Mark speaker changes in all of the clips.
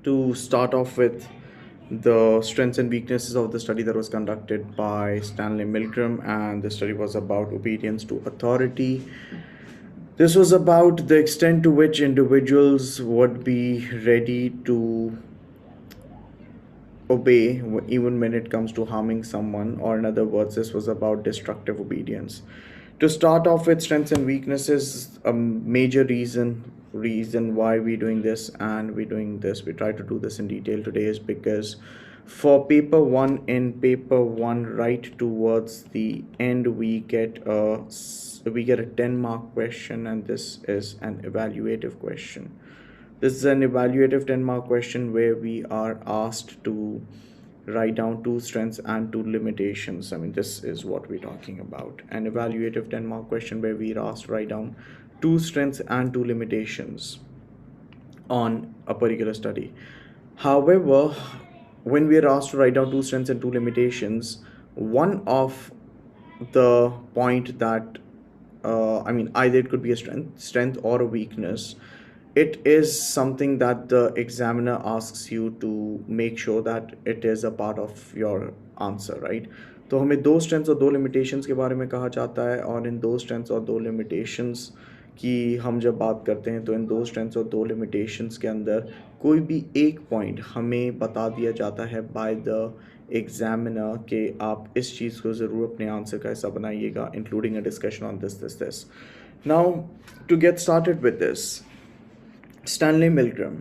Speaker 1: To start off with the strengths and weaknesses of the study that was conducted by Stanley Milgram, and the study was about obedience to authority. This was about the extent to which individuals would be ready to obey even when it comes to harming someone, or in other words, this was about destructive obedience. To start off with strengths and weaknesses, a major reason why we're doing this, and we try to do this in detail today, is because for paper one, right towards the end, we get a 10-mark question, and this is an evaluative question. This is an evaluative 10-mark question where we are asked to write down two strengths and two limitations. I mean, this is what we're talking about. An evaluative 10-mark question where we're asked to write down two strengths and two limitations on a particular study. However, when we are asked to write down two strengths and two limitations, one of the point that either it could be a strength or a weakness. It is something that the examiner asks you to make sure that it is a part of your answer, right? तो हमें दो strengths और दो limitations के बारे में कहा जाता है, और इन दो स्ट्रेंथ्स और दो लिमिटेशंस की हम जब बात करते हैं तो इन दो स्ट्रेंथ्स और दो लिमिटेशंस के अंदर कोई भी एक पॉइंट हमें बता दिया जाता है बाय द एग्जामिनर कि आप इस चीज़ को ज़रूर अपने आंसर का हिस्सा बनाइएगा, including a discussion on this. Now to get started with this, Stanley Milgram.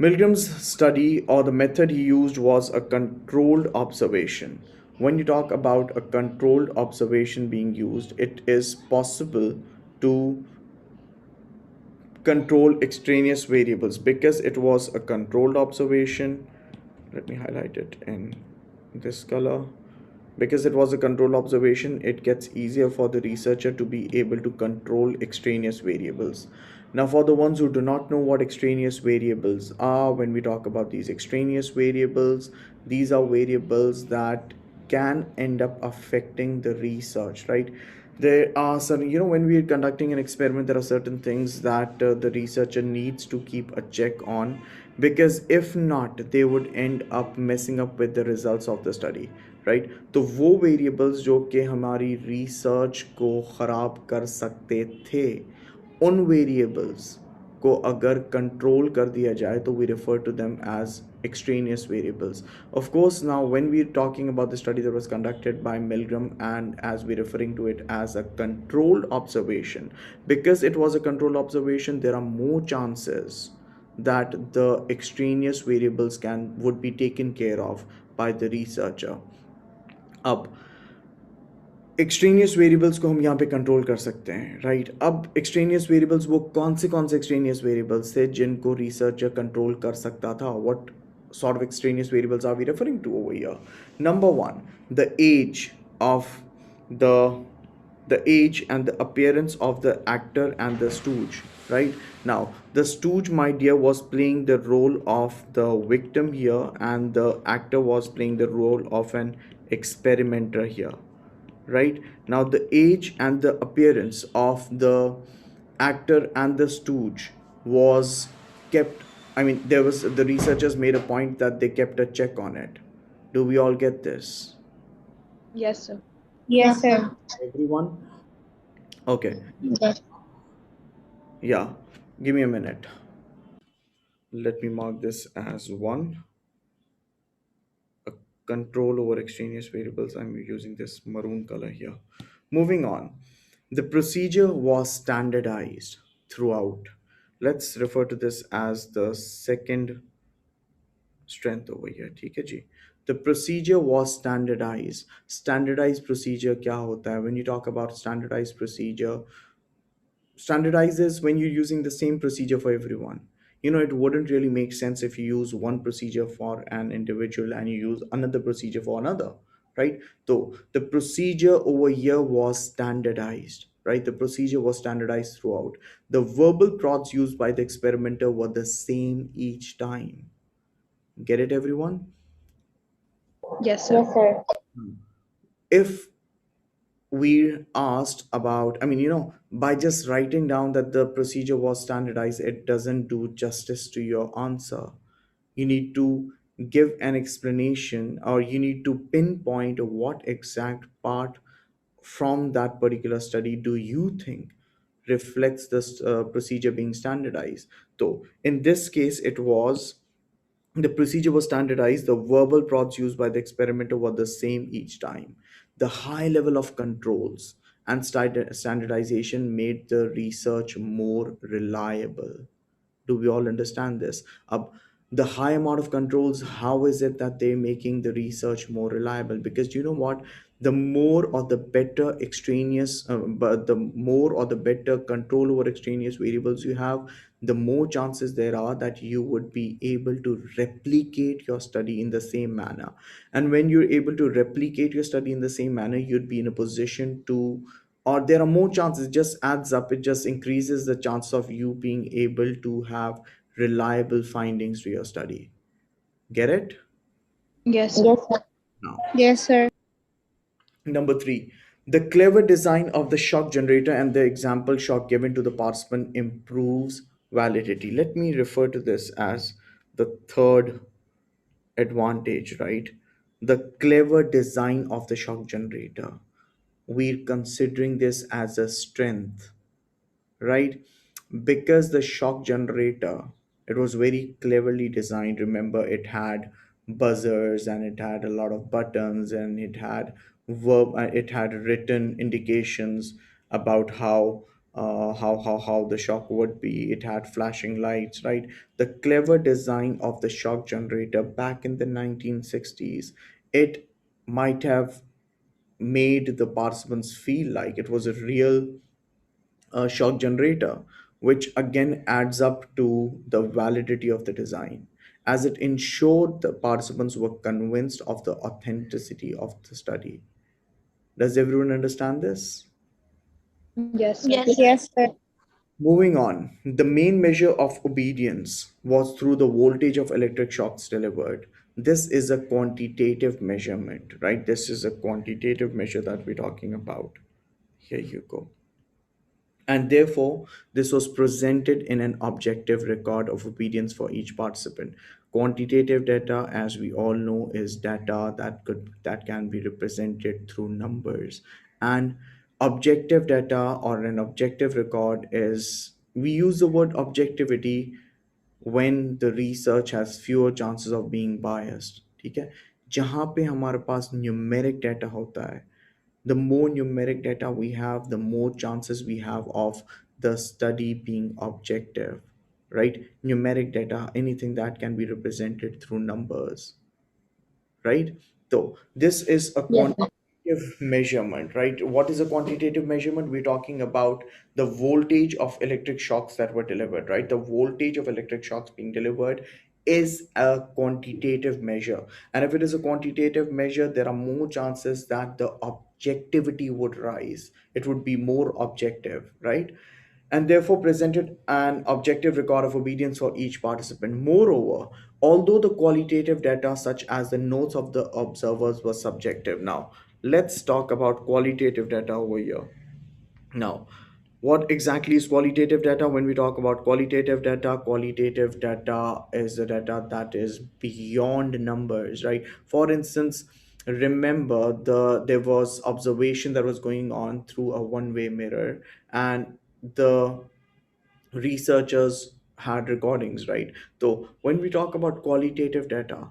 Speaker 1: Milgram's study, or the method he used, was a controlled observation. When you talk about a controlled observation being used, it is possible to control extraneous variables. Because it was a controlled observation, let me highlight it in this color. Because it was a controlled observation, it gets easier for the researcher to be able to control extraneous variables. Now, for the ones who do not know what extraneous variables are, when we talk about these extraneous variables, these are variables that can end up affecting the research, right? There are certain, when we are conducting an experiment, there are certain things that the researcher needs to keep a check on, because if not, they would end up messing up with the results of the study, right तो वो variables जो कि हमारी research को ख़राब कर सकते थे, उन वेरिएबल्स को अगर कंट्रोल कर दिया जाए तो we refer to them as extraneous variables. Of course, now when we're talking about the study that was conducted by Milgram, and as we're referring to it as a controlled observation, because it was a controlled observation, there are more chances that the extraneous variables would be taken care of by the researcher. अब extraneous variables को हम यहाँ पे control कर सकते हैं, right? अब extraneous variables वो कौन से एक्सट्रेनियस वेरिएबल्स थे जिनको रिसर्चर कंट्रोल कर सकता था? What sort of extraneous variables are we referring to over here? Number one, the age and the appearance of the actor and the stooge, right? Now, the stooge, my dear, was playing the role of the victim here, and the actor was playing the role of an experimenter here, right? Now, the age and the appearance of the actor and the stooge was kept. I mean, the researchers made a point that they kept a check on it. Do we all get this?
Speaker 2: Yes, sir.
Speaker 3: Yes, sir.
Speaker 1: Everyone? Okay.
Speaker 3: Yes.
Speaker 1: Yeah. Give me a minute. Let me mark this as 1. A control over extraneous variables. I'm using this maroon color here. Moving on. The procedure was standardized throughout. Let's refer to this as the second strength over here. ठीक है जी. The procedure was standardized. Standardized procedure क्या होता है? When you talk about standardized procedure, standardizes when you're using the same procedure for everyone. It wouldn't really make sense if you use one procedure for an individual and you use another procedure for another, right? So the procedure over here was standardized, right? The procedure was standardized throughout. The verbal prods used by the experimenter were the same each time. Get it, everyone?
Speaker 2: Yes, sir.
Speaker 3: Yes, sir.
Speaker 1: If we asked about, by just writing down that the procedure was standardized, it doesn't do justice to your answer. You need to give an explanation, or you need to pinpoint what exact part from that particular study do you think reflects this procedure being standardized. So in this case, it was the procedure was standardized. The verbal prods used by the experimenter were the same each time. The high level of controls and standardization made the research more reliable. Do we all understand this? The high amount of controls, how is it that they're making the research more reliable? Because you know what, the more or the better extraneous but the more or the better control over extraneous variables you have, the more chances there are that you would be able to replicate your study in the same manner. And when you're able to replicate your study in the same manner, you'd be in a position to, or there are more chances, it just adds up, it just increases the chance of you being able to have reliable findings to your study. Get it?
Speaker 2: Yes, sir.
Speaker 3: Yes, sir.
Speaker 1: Now,
Speaker 3: Yes, sir.
Speaker 1: number three, the clever design of the shock generator and the example shock given to the participant improves validity. Let me refer to this as the third advantage, right? The clever design of the shock generator. We're considering this as a strength, right? Because the shock generator, it was very cleverly designed. Remember, it had buzzers and it had a lot of buttons and it had it had written indications about how the shock would be. It had flashing lights, right? The clever design of the shock generator back in the 1960s, it might have made the participants feel like it was a real shock generator, which again adds up to the validity of the design, as it ensured the participants were convinced of the authenticity of the study. Does everyone understand this?
Speaker 2: Yes, sir.
Speaker 3: Yes, sir. Yes, sir.
Speaker 1: Moving on, the main measure of obedience was through the voltage of electric shocks delivered. This is a quantitative measurement, right? This is a quantitative measure that we're talking about. Here you go. And therefore this was presented in an objective record of obedience for each participant. Quantitative data, as we all know, is data that can be represented through numbers. And objective data or an objective record is, we use the word objectivity when the research has fewer chances of being biased. ठीक है, जहाँ पे हमारे पास numeric data होता है, the more numeric data we have, the more chances we have of the study being objective, right? Numeric data, anything that can be represented through numbers, right? So this is a
Speaker 3: Yes, sir.
Speaker 1: quantitative measurement, right? What is a quantitative measurement? We're talking about the voltage of electric shocks that were delivered, right? The voltage of electric shocks being delivered is a quantitative measure. And if it is a quantitative measure, there are more chances that the objectivity would rise. It would be more objective, right? And therefore presented an objective record of obedience for each participant. Moreover, although the qualitative data, such as the notes of the observers, were subjective. Now, let's talk about qualitative data over here. Now, what exactly is qualitative data? When we talk about qualitative data is the data that is beyond numbers, right? For instance, remember there was observation that was going on through a one-way mirror, and the researchers had recordings, right? So when we talk about qualitative data,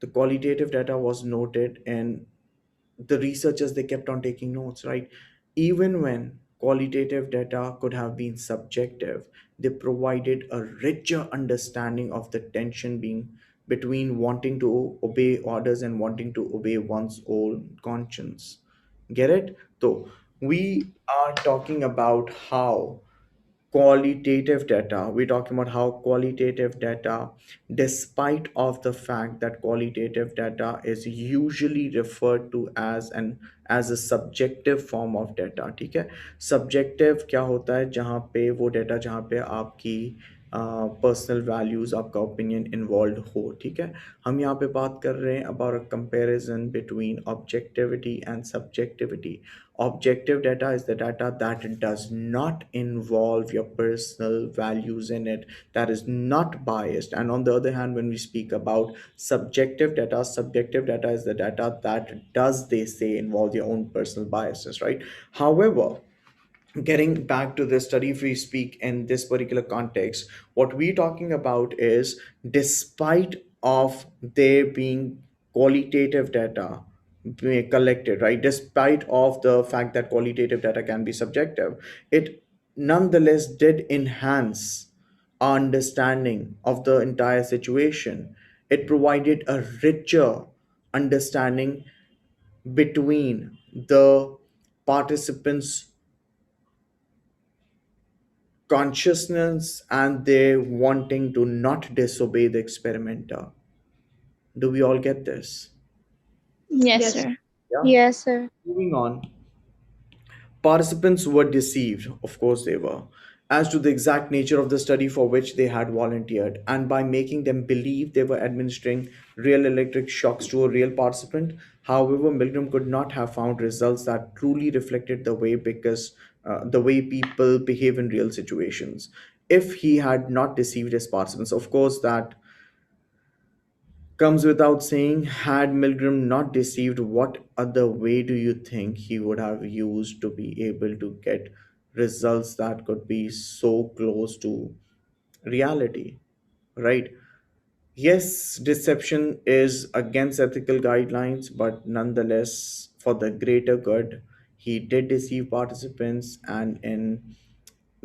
Speaker 1: the qualitative data was noted, and the researchers, they kept on taking notes, right? Even when qualitative data could have been subjective, they provided a richer understanding of the tension being between wanting to obey orders and wanting to obey one's own conscience. Get it? So we are talking about how qualitative data, we're talking about how qualitative data, despite of the fact that qualitative data is usually referred to as a subjective form of data, ठीक है? Subjective क्या होता है? जहाँ पे वो data, जहाँ पे आपकी पर्सनल वैल्यूज आपका ओपिनियन इन्वॉल्व हो, ठीक है। हम यहाँ पे बात कर रहे हैं about a comparison between objectivity and subjectivity. Objective data is the data that does not involve your personal values in it, that is not biased. And on the other hand, when we speak about subjective data is the data that does, they say, involve your own personal biases, right? However, getting back to this study, if we speak in this particular context, what we're talking about is, despite of there being qualitative data being collected, right, despite of the fact that qualitative data can be subjective, it nonetheless did enhance our understanding of the entire situation. It provided a richer understanding between the participants' consciousness and their wanting to not disobey the experimenter. Do we all get this?
Speaker 3: Yes,
Speaker 2: Yes.
Speaker 3: sir.
Speaker 1: Yeah.
Speaker 4: Yes, sir.
Speaker 1: Moving on. Participants were deceived, of course they were, as to the exact nature of the study for which they had volunteered, and by making them believe they were administering real electric shocks to a real participant. However, Milgram could not have found results that truly reflected the way people behave in real situations if he had not deceived his participants. Of course, that comes without saying. Had Milgram not deceived, what other way do you think he would have used to be able to get results that could be so close to reality? Right? Yes, deception is against ethical guidelines, but nonetheless, for the greater good, he did deceive participants, and in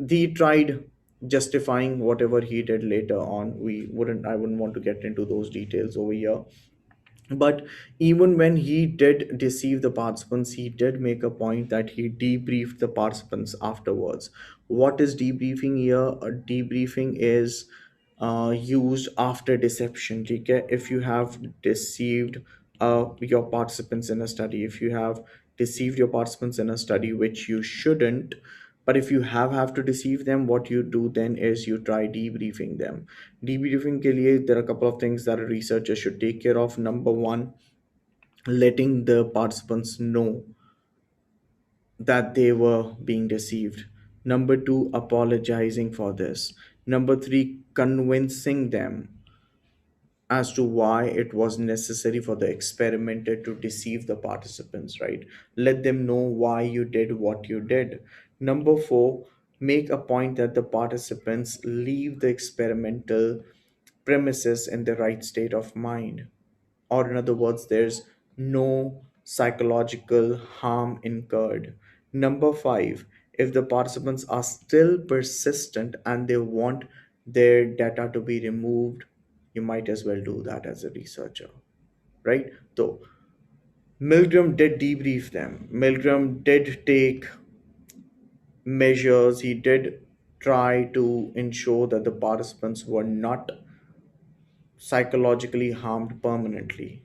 Speaker 1: he tried justifying whatever he did later on. I wouldn't want to get into those details over here, but even when he did deceive the participants, he did make a point that he debriefed the participants afterwards. What is debriefing here? A debriefing is used after deception, okay? If you have deceived your participants in a study, if you have deceived your participants in a study, which you shouldn't, but if you have to deceive them, what you do then is you try debriefing them. Debriefing के लिए there are a couple of things that a researcher should take care of. Number one, letting the participants know that they were being deceived. Number two, apologizing for this. Number three, convincing them as to why it was necessary for the experimenter to deceive the participants, right? Let them know why you did what you did. Number four, make a point that the participants leave the experimental premises in the right state of mind. Or, in other words, there's no psychological harm incurred. Number five, if the participants are still persistent and they want their data to be removed, you might as well do that as a researcher, right? So, Milgram did debrief them. Milgram did take measures. He did try to ensure that the participants were not psychologically harmed permanently,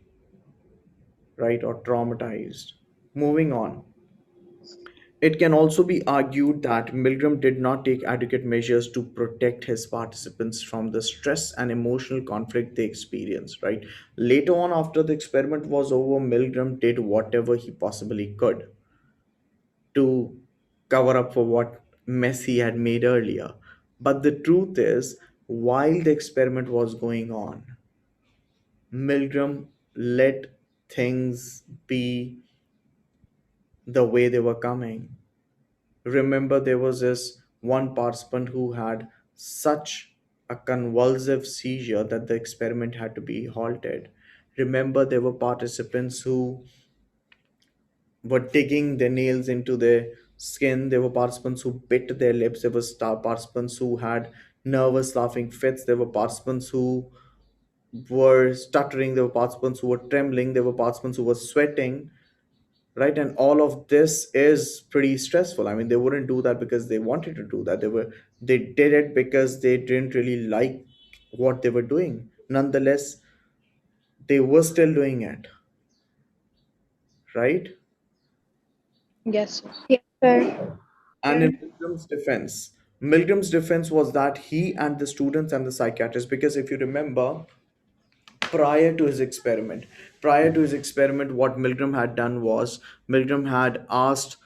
Speaker 1: right, or traumatized. Moving on. It can also be argued that Milgram did not take adequate measures to protect his participants from the stress and emotional conflict they experienced, right? Later on, after the experiment was over, Milgram did whatever he possibly could to cover up for what mess he had made earlier. But the truth is, while the experiment was going on, Milgram let things be the way they were coming. Remember, there was this one participant who had such a convulsive seizure that the experiment had to be halted. Remember, there were participants who were digging their nails into their skin. There were participants who bit their lips. There were participants who had nervous laughing fits. There were participants who were stuttering. There were participants who were trembling. There were participants who were sweating, right? And all of this is pretty stressful. I mean, they wouldn't do that because they wanted to do that. They did it because they didn't really like what they were doing. Nonetheless, they were still doing it, right?
Speaker 2: Yes.
Speaker 4: Yes, sir.
Speaker 1: And in Milgram's defense, Milgram's defense was that he and the students and the psychiatrist, because if you remember, prior to his experiment, what Milgram had done was Milgram had asked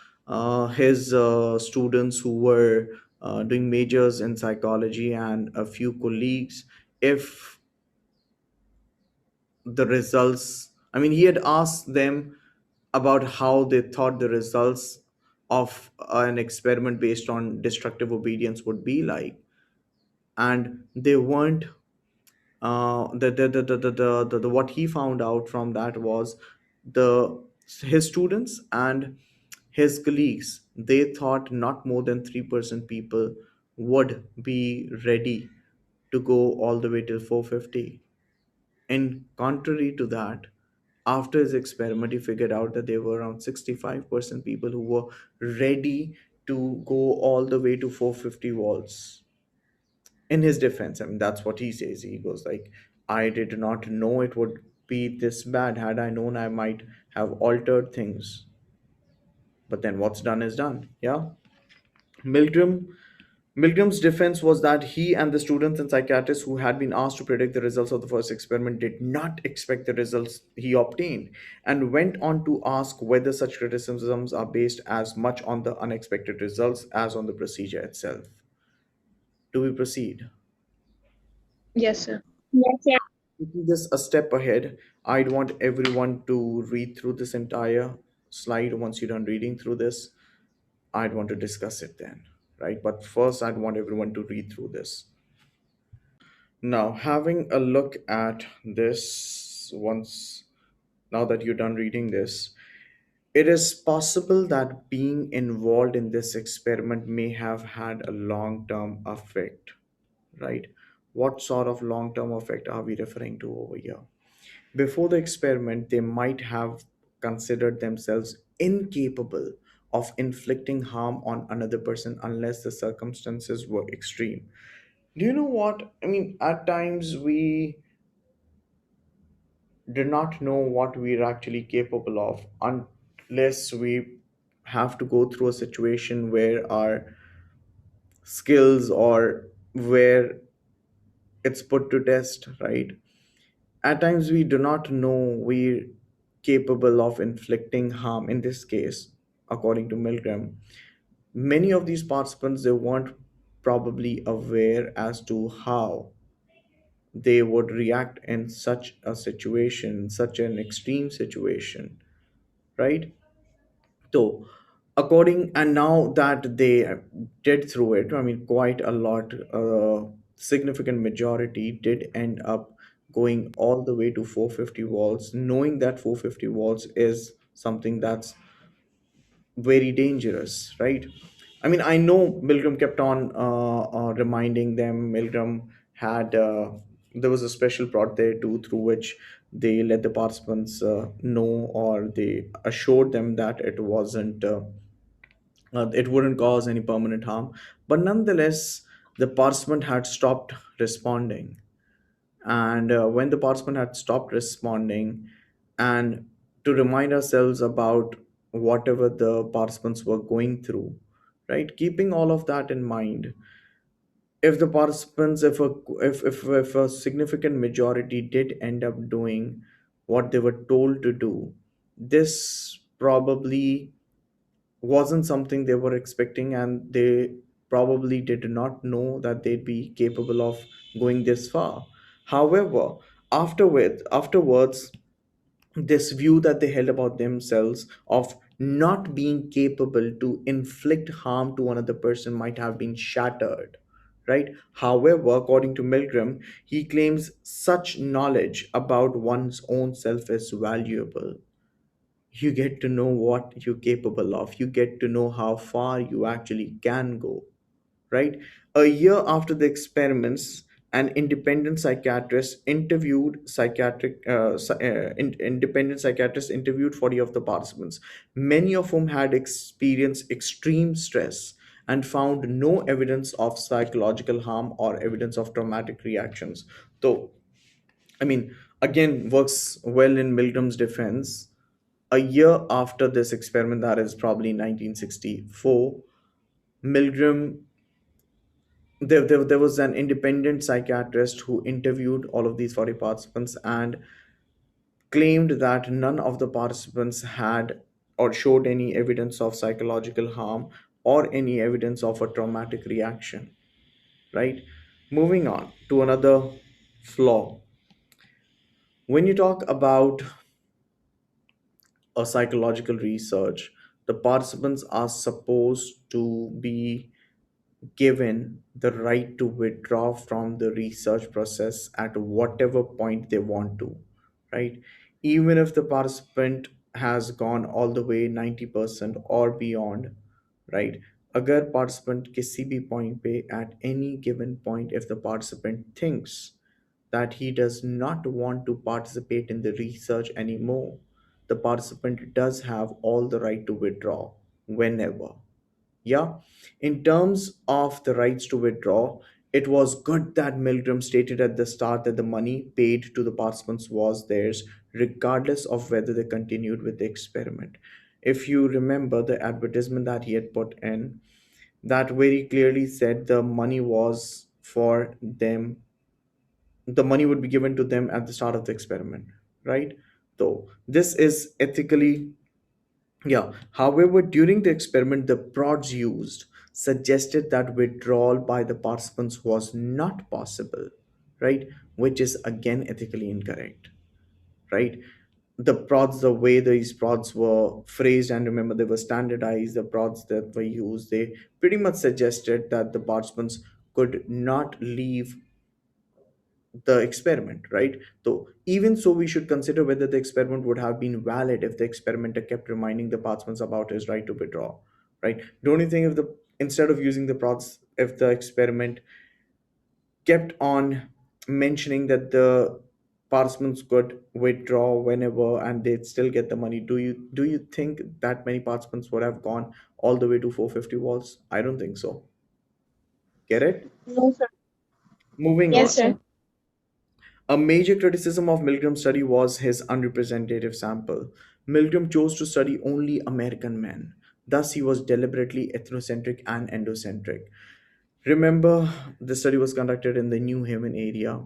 Speaker 1: his students who were doing majors in psychology and a few colleagues if the results, I mean, he had asked them about how they thought the results of an experiment based on destructive obedience would be like, and they weren't the what he found out from that was the his students and his colleagues, they thought not more than 3% people would be ready to go all the way till 450. In contrary to that, after his experiment, he figured out that there were around 65% people who were ready to go all the way to 450 volts. In his defense, I mean, that's what he says. He goes like, I did not know it would be this bad. Had I known, I might have altered things. But then what's done is done. Yeah. Milgram Milgram's defense was that he and the students and psychiatrists who had been asked to predict the results of the first experiment did not expect the results he obtained, and went on to ask whether such criticisms are based as much on the unexpected results as on the procedure itself. Do we proceed?
Speaker 2: Yes, sir.
Speaker 3: Yes, yeah.
Speaker 1: Taking this a step ahead, I'd want everyone to read through this entire slide. Once you're done reading through this, I'd want to discuss it then, right? But first, I'd want everyone to read through this. Now, having a look at this once, now that you're done reading this, it is possible that being involved in this experiment may have had a long term effect, right? What sort of long term effect are we referring to over here? Before the experiment, they might have considered themselves incapable of inflicting harm on another person unless the circumstances were extreme. Do you know what? I mean, at times we do not know what we're actually capable of unless we have to go through a situation where our skills or where it's put to test, right? At times we do not know we're capable of inflicting harm. In this case, according to Milgram, many of these participants, they weren't probably aware as to how they would react in such a situation, such an extreme situation, right? So, according, and now that they did through it, I mean, quite a lot, significant majority did end up going all the way to 450 volts, knowing that 450 volts is something that's very dangerous, right? I mean, I know Milgram kept on reminding them. Milgram had there was a special prod they do through which they let the participants know, or they assured them that it wouldn't cause any permanent harm. But nonetheless, the participant had stopped responding, and when the participant had stopped responding, and to remind ourselves about whatever the participants were going through, right, keeping all of that in mind, if the participants, if a significant majority did end up doing what they were told to do, this probably wasn't something they were expecting, and they probably did not know that they'd be capable of going this far. However, afterwards, this view that they held about themselves of not being capable to inflict harm to another person might have been shattered, right? However, according to Milgram, he claims such knowledge about one's own self is valuable. You get to know what you're capable of, you get to know how far you actually can go, right? A year after the experiments, an independent psychiatrist independent psychiatrist interviewed 40 of the participants, many of whom had experienced extreme stress, and found no evidence of psychological harm or evidence of traumatic reactions. Though, I mean, again, works well in Milgram's defense. A year after this experiment, that is probably 1964, Milgram there was an independent psychiatrist who interviewed all of these 40 participants and claimed that none of the participants had or showed any evidence of psychological harm or any evidence of a traumatic reaction, right? Moving on to another flaw. When you talk about a psychological research, the participants are supposed to be given the right to withdraw from the research process at whatever point they want to, right? Even if the participant has gone all the way 90% or beyond, right? अगर participant किसी भी point पे at any given point, if the participant thinks that he does not want to participate in the research anymore, the participant does have all the right to withdraw whenever. Yeah, in terms of the rights to withdraw, it was good that Milgram stated at the start that the money paid to the participants was theirs, regardless of whether they continued with the experiment. If you remember the advertisement that he had put in, that very clearly said the money was for them, the money would be given to them at the start of the experiment, right? So, this is ethically, yeah. However, during the experiment, the prods used suggested that withdrawal by the participants was not possible, right? Which is again ethically incorrect, right? The prods, the way these prods were phrased, and remember they were standardized, the prods that were used, they pretty much suggested that the participants could not leave the experiment, right? So even so, we should consider whether the experiment would have been valid if the experimenter kept reminding the participants about his right to withdraw, right? Don't you think if the, instead of using the prods, if the experiment kept on mentioning that the participants could withdraw whenever and they'd still get the money, do you think that many participants would have gone all the way to 450 volts? I don't think so. Get it?
Speaker 2: No, sir.
Speaker 1: Moving
Speaker 2: Yes,
Speaker 1: on.
Speaker 2: sir.
Speaker 1: A major criticism of Milgram's study was his unrepresentative sample. Milgram chose to study only American men. Thus, he was deliberately ethnocentric and endocentric. Remember, the study was conducted in the New Haven area.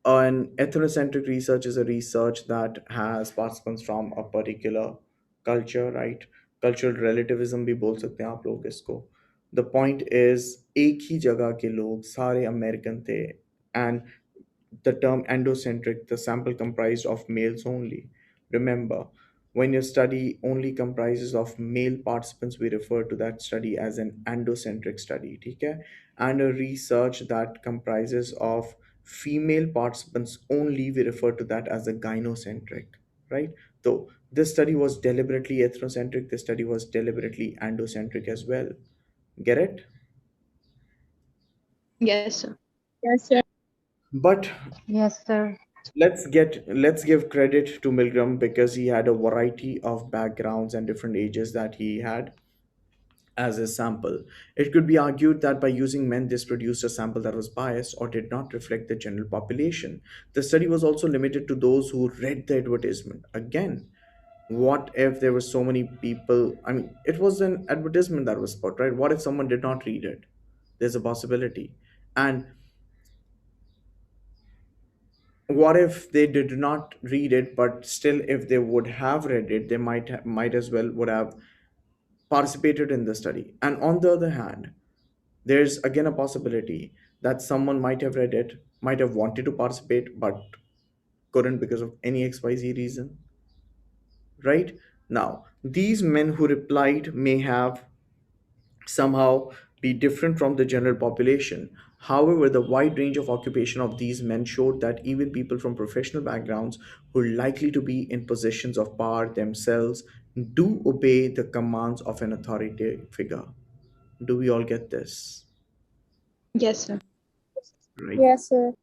Speaker 1: An ethnocentric research is a research that has participants from a particular culture, right? Cultural relativism भी बोल सकते हैं आप लोग इसको. The point is एक ही जगह के लोग सारे अमेरिकन थे, and the term endocentric, the sample comprised of males only. Remember, when your study only comprises of male participants, we refer to that study as an endocentric study, okay? And a research that comprises of female participants only, we refer to that as a gynocentric, right? So this study was deliberately ethnocentric, this study was deliberately endocentric as well. Get it?
Speaker 2: Yes, sir.
Speaker 3: Yes, sir.
Speaker 1: But
Speaker 4: Yes, sir.
Speaker 1: let's give credit to Milgram because he had a variety of backgrounds and different ages that he had as a sample. It could be argued that by using men, this produced a sample that was biased or did not reflect the general population. The study was also limited to those who read the advertisement. Again, what if there were so many people? I mean, it was an advertisement that was put, right? What if someone did not read it? There's a possibility. And what if they did not read it, but still if they would have read it, they might as well would have participated in the study. And on the other hand, there's again a possibility that someone might have read it, might have wanted to participate but couldn't because of any xyz reason, right? Now these men who replied may have somehow be different from the general population. However, the wide range of occupation of these men showed that even people from professional backgrounds who are likely to be in positions of power themselves do obey the commands of an authority figure. Do we all get this?
Speaker 2: Yes, sir.
Speaker 1: Right.
Speaker 3: Yes, sir.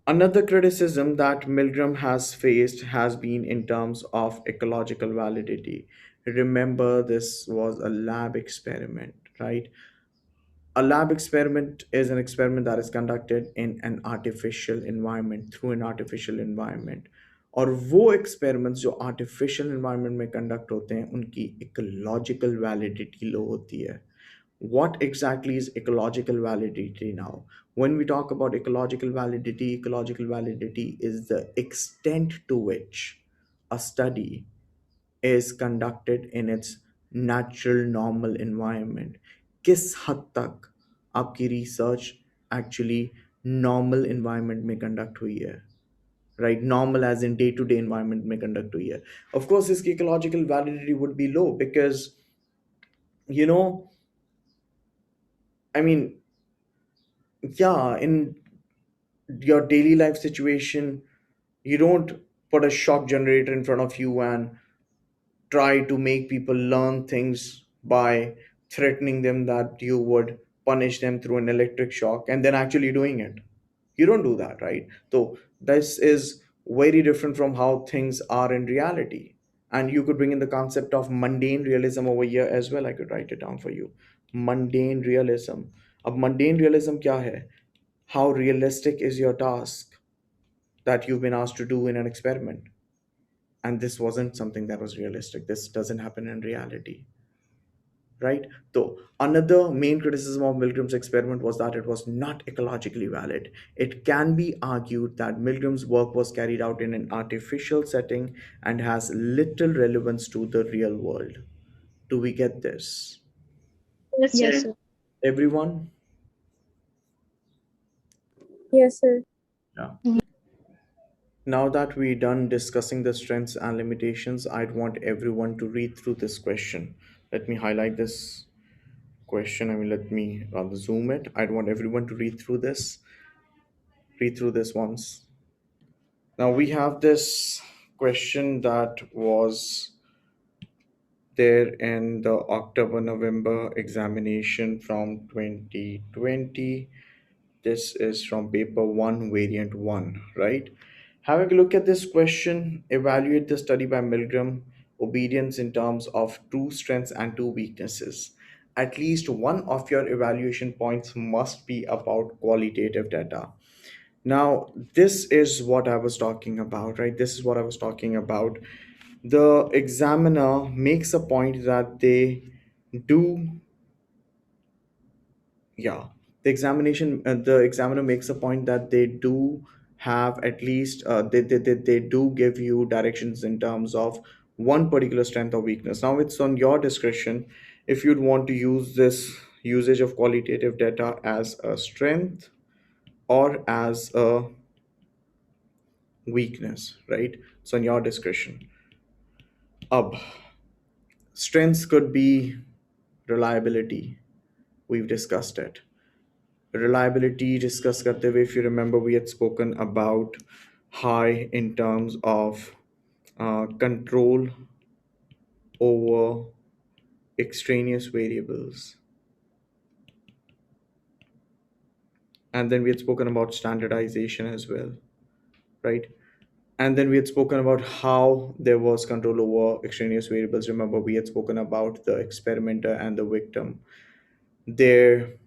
Speaker 1: Another criticism that Milgram has faced has been in terms of ecological validity. Remember, this was a lab experiment, right? A lab experiment is an experiment that is conducted in an artificial environment, through an artificial environment. और वो experiments जो artificial environment में conduct होते हैं उनकी ecological validity low होती है. What exactly is ecological validity now? When we talk about ecological validity is the extent to which a study is conducted in its natural normal environment. किस हद तक आपकी research actually normal environment में conduct हुई है, right? Normal as in day to day environment में conduct हुई है. Of course इसकी ecological validity would be low because, you know, I mean, yeah, in your daily life situation, you don't put a shock generator in front of you and try to make people learn things by threatening them that you would punish them through an electric shock and then actually doing it. You don't do that, right? So this is very different from how things are in reality. And you could bring in the concept of mundane realism over here as well. I could write it down for you. Mundane realism. अब mundane realism क्या है? How realistic is your task that you've been asked to do in an experiment? And this wasn't something that was realistic. This doesn't happen in reality, right? So another main criticism of Milgram's experiment was that it was not ecologically valid. It can be argued that Milgram's work was carried out in an artificial setting and has little relevance to the real world. Do we get this?
Speaker 3: Yes,
Speaker 2: Yes,
Speaker 3: sir.
Speaker 2: sir.
Speaker 1: Everyone?
Speaker 3: Yes, sir.
Speaker 1: Yeah. Now that we're done discussing the strengths and limitations, I'd want everyone to read through this question. Let me highlight this question. I mean, let me rather zoom it. I'd want everyone to read through this once. Now we have this question that was there in the October November examination from 2020. This is from paper 1, variant 1, right? Having a look at this question, evaluate the study by Milgram, obedience in terms of two strengths and two weaknesses. At least one of your evaluation points must be about qualitative data. Now, this is what I was talking about, right? This is what I was talking about. The examiner makes a point that they do, yeah, the examiner makes a point that they do have at least, they do give you directions in terms of one particular strength or weakness. Now, it's on your discretion if you'd want to use this usage of qualitative data as a strength or as a weakness, right? It's on your discretion. Ab strengths could be reliability. We've discussed it. Reliability discuss करते हुए, if you remember, we had spoken about high in terms of control over extraneous variables, and then we had spoken about standardization as well, right? And then we had spoken about how there was control over extraneous variables. Remember, we had spoken about the experimenter and the victim, their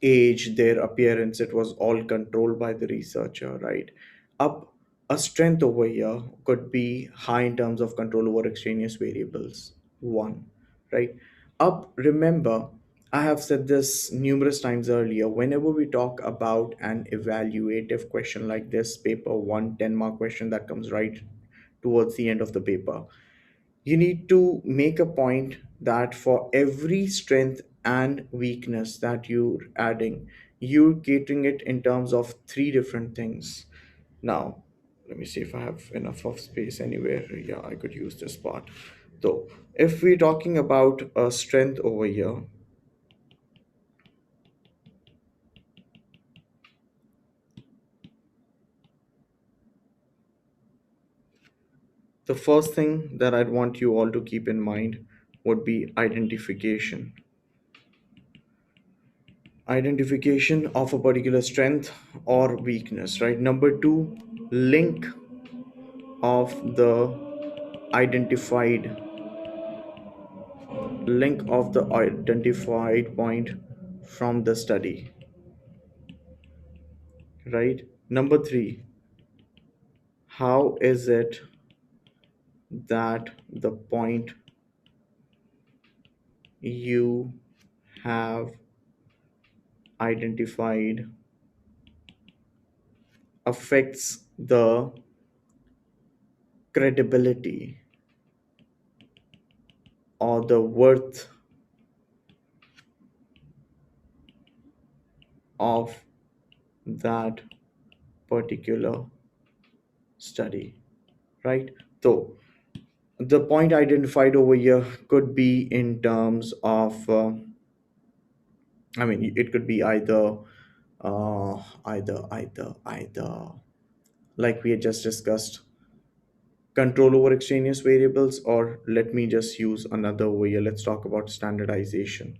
Speaker 1: age, their appearance. It was all controlled by the researcher, right? Up a strength over here could be high in terms of control over extraneous variables. One, right? Up, remember, I have said this numerous times earlier. Whenever we talk about an evaluative question like this, paper one, 10-mark question that comes right towards the end of the paper, you need to make a point that for every strength and weakness that you're adding, you're catering it in terms of three different things. Now, let me see if I have enough of space anywhere. Yeah, I could use this part. So, if we're talking about a strength over here, the first thing that I'd want you all to keep in mind would be identification. Identification of a particular strength or weakness, right? Number two, link of the identified identified point from the study, right? Number three, how is it that the point you have identified affects the credibility or the worth of that particular study, right? So the point identified over here could be in terms of it could be either like we had just discussed, control over extraneous variables, or let me just use another over here. Let's talk about standardization,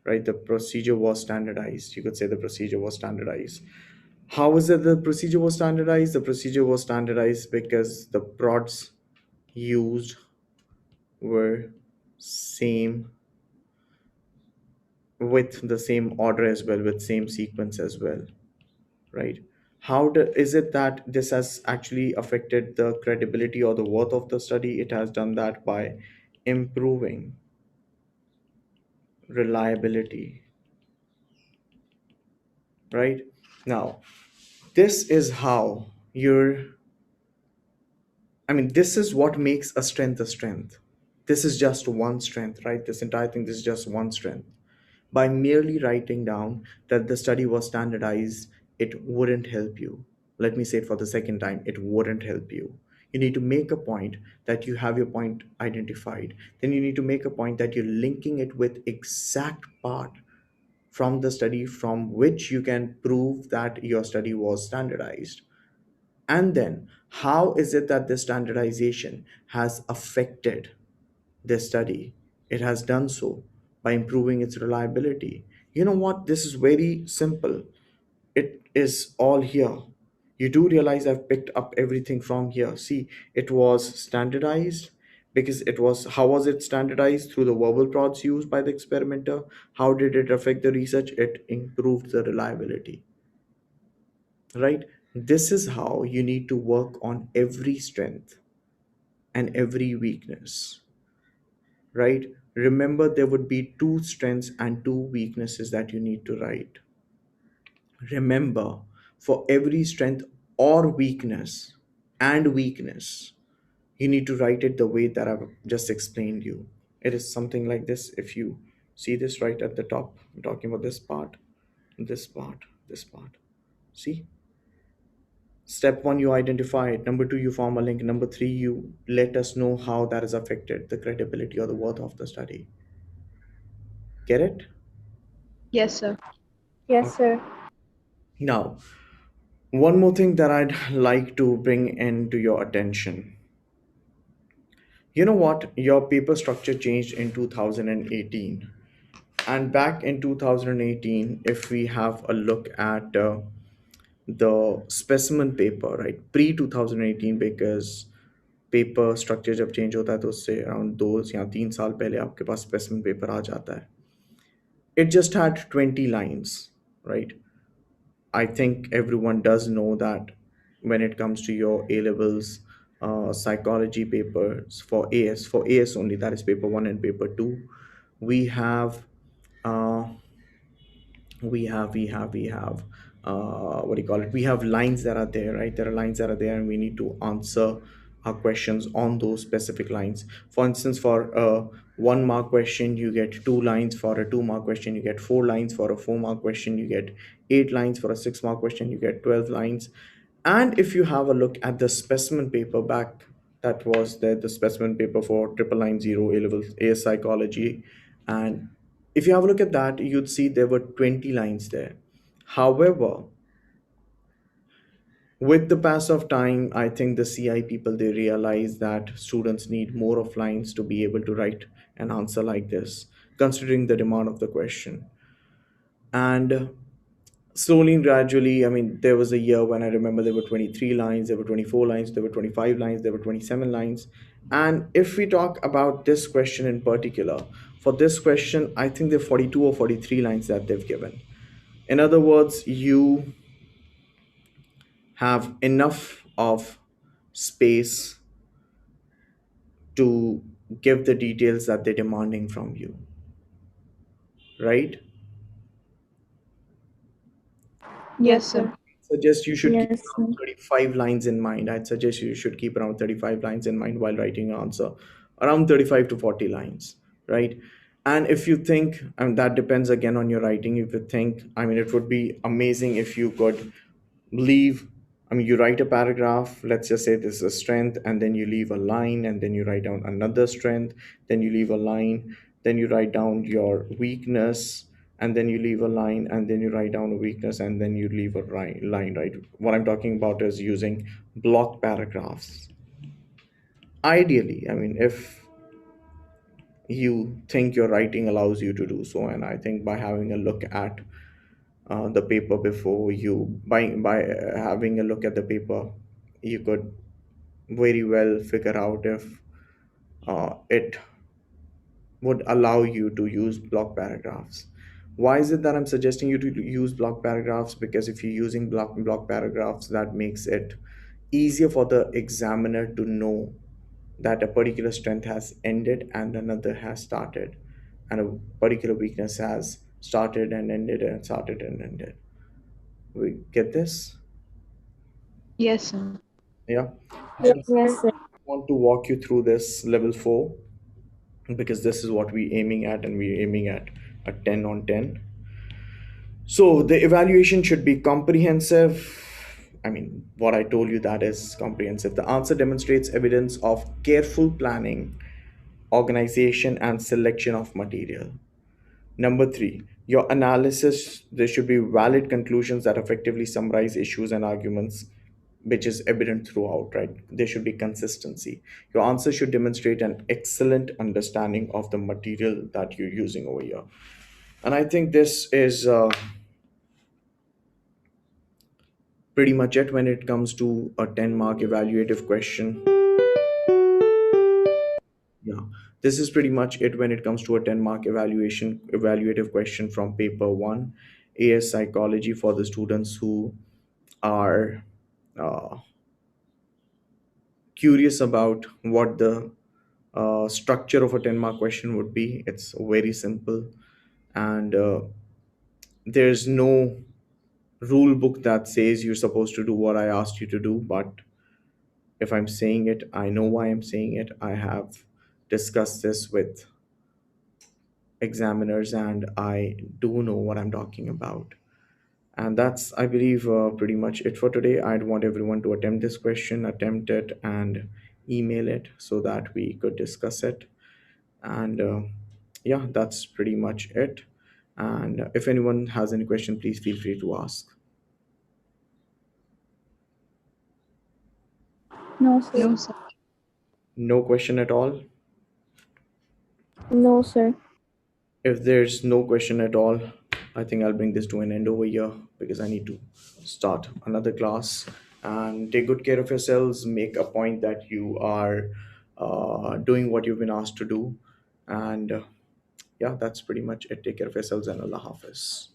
Speaker 1: right? The procedure was standardized. You could say the procedure was standardized. How is it the procedure was standardized? The procedure was standardized because the prods used were same, with the same order as well, with same sequence as well, right? Is it that this has actually affected the credibility or the worth of the study? It has done that by improving reliability, right? Now, this is how you're this is what makes a strength a strength. This is just one strength, right? This entire thing, this is just one strength. By merely writing down that the study was standardized, it wouldn't help you. Let me say it for the second time, it wouldn't help you. You need to make a point that you have your point identified. Then you need to make a point that you're linking it with exact part from the study from which you can prove that your study was standardized. And then, how is it that this standardization has affected this study? It has done so by improving its reliability. You know what? This is very simple. It is all here. You do realize I've picked up everything from here. See, it was standardized because how was it standardized? Through the verbal prods used by the experimenter. How did it affect the research? It improved the reliability, right? This is how you need to work on every strength and every weakness, right? Remember, there would be two strengths and two weaknesses that you need to write. Remember, for every strength or weakness, you need to write it the way that I've just explained you. It is something like this. If you see this right at the top, I'm talking about this part, this part, this part. See? Step one, you identify it. Number two, you form a link. Number three, you let us know how that has affected the credibility or the worth of the study. Get it?
Speaker 2: Yes, sir.
Speaker 3: Yes,
Speaker 1: Okay.
Speaker 3: sir.
Speaker 1: Now, one more thing that I'd like to bring into your attention. You know what? Your paper structure changed in 2018. And back in 2018, if we have a look at the specimen paper, right? Pre 2018, because paper structure जब change होता है तो उससे around 2 या 3 साल पहले आपके पास specimen paper आ जाता है. It just had 20 lines, right? I think everyone does know that when it comes to your A levels psychology papers for AS only, that is paper 1 and paper 2, we have uh, we have what do you call it, we have lines that are there, right? There are lines that are there and we need to answer our questions on those specific lines. For instance, for a 1 mark question you get 2 lines, for a 2 mark question you get 4 lines, for a 4 mark question you get 8 lines, for a 6 mark question you get 12 lines. And if you have a look at the specimen paper back, that was the specimen paper for 990 A level AS psychology, and if you have a look at that, you'd see there were 20 lines there. However, with the pass of time, I think the CI people, they realize that students need more of lines to be able to write an answer like this, considering the demand of the question. And slowly and gradually, there was a year when I remember there were 23 lines, there were 24 lines, there were 25 lines, there were 27 lines. And if we talk about this question in particular, for this question, I think there are 42 or 43 lines that they've given. In other words, you have enough of space to give the details that they're demanding from you. right?
Speaker 2: Yes,
Speaker 3: Yes,
Speaker 2: sir.
Speaker 3: sir.
Speaker 1: Suggest you should keep
Speaker 3: Yes,
Speaker 1: around
Speaker 3: sir.
Speaker 1: 35 lines in mind. I'd suggest you should keep around 35 lines in mind while writing your answer. Around 35 to 40 lines, right? And if you think, and that depends again on your writing, if you think, I mean, it would be amazing if you could leave, I mean, you write a paragraph, let's just say this is a strength, and then you leave a line, and then you write down another strength, then you leave a line, then you write down your weakness, and then you leave a line, and then you write down a weakness, and then you leave a line, right? What I'm talking about is using block paragraphs. Ideally, I mean, if you think your writing allows you to do so, and I think by having a look at the paper before you by having a look at the paper, you could very well figure out if it would allow you to use block paragraphs. Why is it that I'm suggesting you to use block paragraphs? Because if you're using block paragraphs, that makes it easier for the examiner to know that a particular strength has ended and another has started, and a particular weakness has started and ended and started and ended. We get this?
Speaker 2: Yes, sir.
Speaker 1: Yeah.
Speaker 3: Yes,
Speaker 1: And
Speaker 3: yes, sir.
Speaker 1: I want to walk you through this level 4, because this is what we're aiming at, and we're aiming at a 10 on 10. So the evaluation should be comprehensive. I mean, what I told you, that is comprehensive. The answer demonstrates evidence of careful planning, organization, and selection of material. Number 3, your analysis, there should be valid conclusions that effectively summarize issues and arguments, which is evident throughout, right? There should be consistency. Your answer should demonstrate an excellent understanding of the material that you're using over here. And I think this is pretty much it when it comes to a 10-mark evaluative question. Yeah, this is pretty much it when it comes to a 10-mark evaluative question from paper 1, AS Psychology, for the students who are uh, curious about what the structure of a 10-mark question would be. It's very simple, and there's no rule book that says you're supposed to do what I asked you to do. But if I'm saying it, I know why I'm saying it. I have discussed this with examiners, and I do know what I'm talking about. And that's, I believe, pretty much it for today. I'd want everyone to attempt this question, attempt it, and email it so that we could discuss it. And yeah, that's pretty much it. And if anyone has any question, please feel free to ask.
Speaker 3: No, sir.
Speaker 2: No, sir.
Speaker 1: No question at all?
Speaker 3: No, sir.
Speaker 1: If there's no question at all, I think I'll bring this to an end over here, because I need to start another class. And take good care of yourselves. Make a point that you are doing what you've been asked to do. And yeah, that's pretty much it. Take care of yourselves, and Allah Hafiz.